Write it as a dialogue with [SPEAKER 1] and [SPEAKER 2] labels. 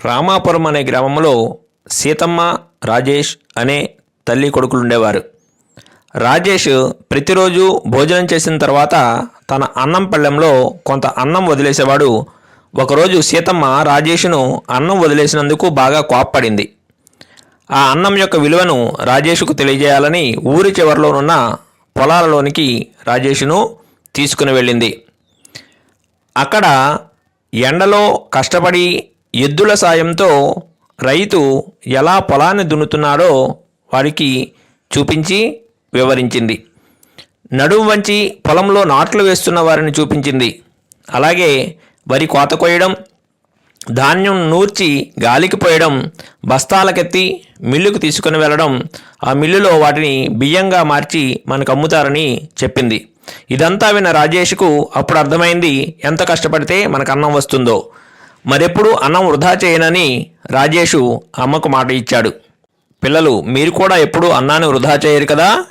[SPEAKER 1] రామాపురం అనే గ్రామంలో సీతమ్మ, రాజేష్ అనే తల్లి కొడుకులు ఉండేవారు. రాజేష్ ప్రతిరోజు భోజనం చేసిన తర్వాత తన అన్నం పళ్ళెంలో కొంత అన్నం వదిలేసేవాడు. ఒకరోజు సీతమ్మ రాజేష్ను అన్నం వదిలేసినందుకు బాగా కోప్పడింది. ఆ అన్నం యొక్క విలువను రాజేష్కు తెలియజేయాలని ఊరి చివరిలోనున్న పొలాలలోనికి రాజేష్ను తీసుకుని వెళ్ళింది. అక్కడ ఎండలో కష్టపడి ఎద్దుల సాయంతో రైతు ఎలా పొలాన్ని దున్నుతున్నాడో వారికి చూపించి వివరించింది. నడుం వంచి పొలంలో నాట్లు వేస్తున్న వారిని చూపించింది. అలాగే వరి కోత కోయడం, ధాన్యం నూర్చి గాలికి పోయడం, బస్తాలకెత్తి మిల్లుకు తీసుకుని వెళ్ళడం, ఆ మిల్లులో వాటిని బియ్యంగా మార్చి మనకు అమ్ముతారని చెప్పింది. ఇదంతా విన్న రాజేష్కు అప్పుడు అర్థమైంది ఎంత కష్టపడితే మనకు అన్నం వస్తుందో. మరెప్పుడు అన్నం వృధా చేయనని రాజేషు అమ్మకు మాట ఇచ్చాడు. పిల్లలు, మీరు కూడా ఎప్పుడూ అన్నాన్ని వృధా చేయరు కదా.